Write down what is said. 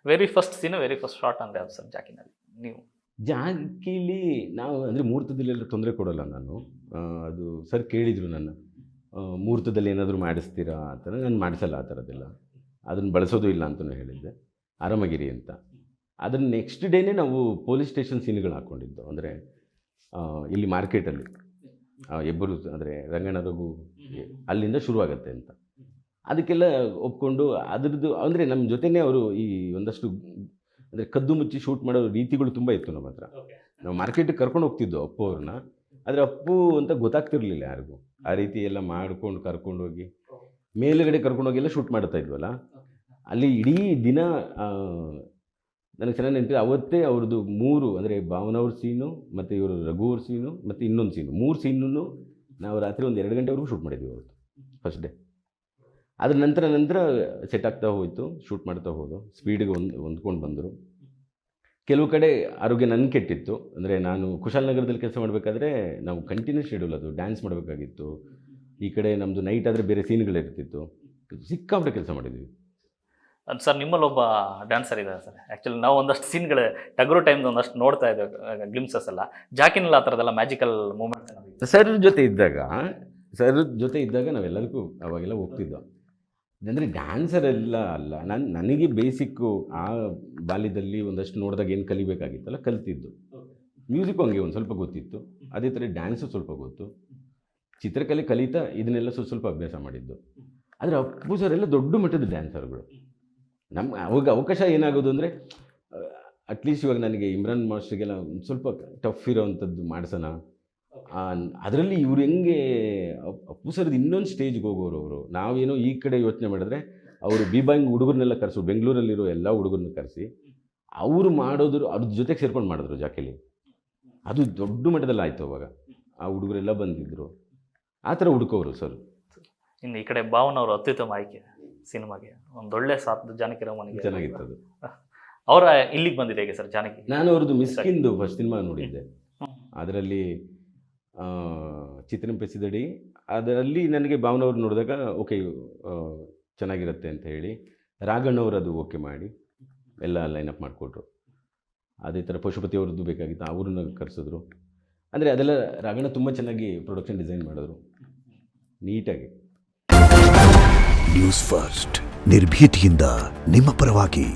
Very first ಸೀನು very first short ಅಂದರೆ ಅದು sir ಜಾಕಿನಲ್ಲಿ ನೀವು? ಜಾಕಿಲಿ ನಾವು ಅಂದರೆ ಮುಹೂರ್ತದಲ್ಲೆಲ್ಲ ತೊಂದರೆ ಕೊಡೋಲ್ಲ ನಾನು. ಅದು ಸರ್ ಕೇಳಿದರು ನನ್ನ, ಮುಹೂರ್ತದಲ್ಲಿ ಏನಾದರೂ ಮಾಡಿಸ್ತೀರಾ ಅಂತ. ನಾನು ಮಾಡಿಸಲ್ಲ ಆ ಥರದ್ದೆಲ್ಲ, ಅದನ್ನು ಬಳಸೋದು ಇಲ್ಲ ಅಂತಲೂ ಹೇಳಿದ್ದೆ, ಆರಾಮಾಗಿರಿ ಅಂತ. ಅದನ್ನು ನೆಕ್ಸ್ಟ್ ಡೇನೇ ನಾವು ಪೊಲೀಸ್ ಸ್ಟೇಷನ್ ಸೀನ್ಗಳು ಹಾಕ್ಕೊಂಡಿದ್ದು. ಅಂದರೆ ಇಲ್ಲಿ ಮಾರ್ಕೆಟಲ್ಲಿ ಇಬ್ಬರು ಅಂದರೆ ರಂಗಣ್ಣ ರಘು ಅಲ್ಲಿಂದ ಶುರುವಾಗತ್ತೆ ಅಂತ. ಅದಕ್ಕೆಲ್ಲ ಒಪ್ಕೊಂಡು ಅದರದ್ದು ಅಂದರೆ ನಮ್ಮ ಜೊತೆನೇ ಅವರು ಈ ಒಂದಷ್ಟು ಅಂದರೆ ಕದ್ದು ಮುಚ್ಚಿ ಶೂಟ್ ಮಾಡೋ ರೀತಿಗಳು ತುಂಬ ಇತ್ತು ನಮ್ಮ ಹತ್ರ. ನಾವು ಮಾರ್ಕೆಟಿಗೆ ಕರ್ಕೊಂಡು ಹೋಗ್ತಿದ್ದೋ ಅಪ್ಪು ಅವ್ರನ್ನ, ಆದರೆ ಅಪ್ಪು ಅಂತ ಗೊತ್ತಾಗ್ತಿರ್ಲಿಲ್ಲ ಯಾರಿಗೂ. ಆ ರೀತಿ ಎಲ್ಲ ಮಾಡ್ಕೊಂಡು ಕರ್ಕೊಂಡೋಗಿ ಮೇಲುಗಡೆ ಕರ್ಕೊಂಡೋಗಿ ಶೂಟ್ ಮಾಡ್ತಾ ಇದ್ವಲ್ಲ, ಅಲ್ಲಿ ಇಡೀ ದಿನ ನನಗೆ ಚೆನ್ನಾಗಿ ನೆನಪಿದೆ. ಅವತ್ತೇ ಅವ್ರದ್ದು 3 ಅಂದರೆ ಭಾವನವ್ರ ಸೀನು ಮತ್ತು ಇವರು ರಘು ಅವ್ರ ಸೀನು ಮತ್ತು ಇನ್ನೊಂದು ಸೀನು, 3 ಸೀನನ್ನು ನಾವು ರಾತ್ರಿ ಒಂದು 2 ಗಂಟೆವರೆಗೂ ಶೂಟ್ ಮಾಡಿದ್ವಿ ಅವತ್ತು ಫಸ್ಟ್ ಡೇ. ಅದ್ರ ನಂತರ ಸೆಟ್ ಆಗ್ತಾ ಹೋಯಿತು, ಶೂಟ್ ಮಾಡ್ತಾ ಹೋದು, ಸ್ಪೀಡಿಗೆ ಹೊಂದ್ಕೊಂಡು ಬಂದರು. ಕೆಲವು ಕಡೆ ಆರೋಗ್ಯ ನನ್ನ ಕೆಟ್ಟಿತ್ತು. ಅಂದರೆ ನಾನು ಕುಶಾಲನಗರದಲ್ಲಿ ಕೆಲಸ ಮಾಡಬೇಕಾದ್ರೆ ನಾವು ಕಂಟಿನ್ಯೂಸ್ ಶೆಡ್ಯೂಲ್, ಅದು ಡ್ಯಾನ್ಸ್ ಮಾಡಬೇಕಾಗಿತ್ತು. ಈ ಕಡೆ ನಮ್ಮದು ನೈಟ್ ಆದರೆ ಬೇರೆ ಸೀನ್ಗಳಿರ್ತಿತ್ತು. ಸಿಕ್ಕಾಪಟ್ಟೆ ಕೆಲಸ ಮಾಡಿದ್ವಿ. ಅದು ಸರ್ ನಿಮ್ಮಲ್ಲಿ ಒಬ್ಬ ಡ್ಯಾನ್ಸರ್ ಇದ್ದಾರೆ ಸರ್. ಆ್ಯಕ್ಚುಲಿ ನಾವು ಒಂದಷ್ಟು ಸೀನ್ಗಳು ಟಗರು ಟೈಮ್ದು ಒಂದಷ್ಟು ನೋಡ್ತಾ ಇದ್ದೇವೆ ಗ್ಲಿಮ್ಸಸ್ ಎಲ್ಲ. ಜಾಕಿನಲ್ಲಿ ಆ ಥರದ್ದೆಲ್ಲ ಮ್ಯಾಜಿಕಲ್ ಮೂಮೆಂಟ್ಸ್ ಸರ್ ಜೊತೆ ಇದ್ದಾಗ ನಾವೆಲ್ಲದಕ್ಕೂ ಅವಾಗೆಲ್ಲ ಹೋಗ್ತಿದ್ದೋ. ಅಂದರೆ ಡ್ಯಾನ್ಸರ್ ಎಲ್ಲ ಅಲ್ಲ, ನನಗೆ ಬೇಸಿಕ್ಕು ಆ ಬಾಲ್ಯದಲ್ಲಿ ಒಂದಷ್ಟು ನೋಡಿದಾಗ ಏನು ಕಲಿಬೇಕಾಗಿತ್ತಲ್ಲ ಕಲಿತಿದ್ದು. ಮ್ಯೂಸಿಕ್ಕು ಹಂಗೆ ಒಂದು ಸ್ವಲ್ಪ ಗೊತ್ತಿತ್ತು, ಅದೇ ಥರ ಡ್ಯಾನ್ಸು ಸ್ವಲ್ಪ ಗೊತ್ತು, ಚಿತ್ರಕಲೆ ಕಲಿತಾ ಇದನ್ನೆಲ್ಲ ಸ್ವಲ್ಪ ಅಭ್ಯಾಸ ಮಾಡಿದ್ದು. ಆದರೆ ಅಪ್ಪು ಸರ್ ಎಲ್ಲ ದೊಡ್ಡ ಮಟ್ಟದ ಡ್ಯಾನ್ಸರ್ಗಳು. ಅವಾಗ ಅವಕಾಶ ಏನಾಗೋದು ಅಂದರೆ, ಅಟ್ಲೀಸ್ಟ್ ಇವಾಗ ನನಗೆ ಇಮ್ರಾನ್ ಮಾಸ್ಟ್ರಿಗೆಲ್ಲ ಒಂದು ಸ್ವಲ್ಪ ಟಫ್ ಇರೋವಂಥದ್ದು ಮಾಡಿಸೋಣ. ಅದರಲ್ಲಿ ಇವ್ರು ಹೆಂಗೆ ಅಪ್ಪು ಸರ್ದು ಇನ್ನೊಂದು ಸ್ಟೇಜ್ಗೆ ಹೋಗೋರು ಅವರು. ನಾವೇನೋ ಈ ಕಡೆ ಯೋಚನೆ ಮಾಡಿದ್ರೆ ಅವರು ಬಿಬಾಯಿಂಗ್ ಹುಡುಗರನ್ನೆಲ್ಲ ಕರೆಸು, ಬೆಂಗಳೂರಲ್ಲಿರೋ ಎಲ್ಲ ಹುಡುಗರನ್ನ ಕರೆಸಿ ಅವರು ಮಾಡೋದ್ರು, ಅದ್ರ ಜೊತೆಗೆ ಸೇರ್ಕೊಂಡು ಮಾಡಿದ್ರು ಜಾಕಿಲಿ. ಅದು ದೊಡ್ಡ ಮಟ್ಟದಲ್ಲಿ ಆಯಿತು ಅವಾಗ. ಆ ಹುಡುಗರೆಲ್ಲ ಬಂದಿದ್ದರು, ಆ ಥರ ಹುಡುಕೋರು ಸರ್. ಇನ್ನು ಈ ಕಡೆ ಭಾವನವರು ಅತ್ಯುತ್ತಮ ಆಯ್ಕೆ ಸಿನಿಮಾಗೆ, ಒಂದೊಳ್ಳೆ ಸಾಥ್ ಜಾನಕಿ ರಾಮನಿಗೆ ಚೆನ್ನಾಗಿತ್ತು ಅದು. ಅವರ ಇಲ್ಲಿಗೆ ಬಂದಿದೆ ಹೇಗೆ ಸರ್ ಜಾನಕಿ? ನಾನು ಅವ್ರದ್ದು ಮಿಸ್ಕಿಂದು ಫಸ್ಟ್ ಸಿನಿಮಾ ನೋಡಿದ್ದೆ. ಅದರಲ್ಲಿ ಚಿತ್ರಪೆಸಿದಡಿ, ಅದರಲ್ಲಿ ನನಗೆ ಭಾವನವ್ರು ನೋಡಿದಾಗ ಓಕೆ ಚೆನ್ನಾಗಿರುತ್ತೆ ಅಂತ ಹೇಳಿ ರಾಘಣ್ಣವ್ರು ಅದು ಓಕೆ ಮಾಡಿ ಎಲ್ಲ ಲೈನಪ್ ಮಾಡಿಕೊಟ್ರು. ಅದೇ ಥರ ಪಶುಪತಿ ಅವ್ರದ್ದು ಬೇಕಾಗಿತ್ತು, ಅವ್ರನ್ನ ಕರೆಸಿದ್ರು. ಅಂದರೆ ಅದೆಲ್ಲ ರಾಘಣ್ಣ ತುಂಬ ಚೆನ್ನಾಗಿ ಪ್ರೊಡಕ್ಷನ್ ಡಿಸೈನ್ ಮಾಡಿದ್ರು ನೀಟಾಗಿ. ನ್ಯೂಸ್ ಫಸ್ಟ್ ನಿರ್ಭೀತಿಯಿಂದ ನಿಮ್ಮ ಪರವಾಗಿ.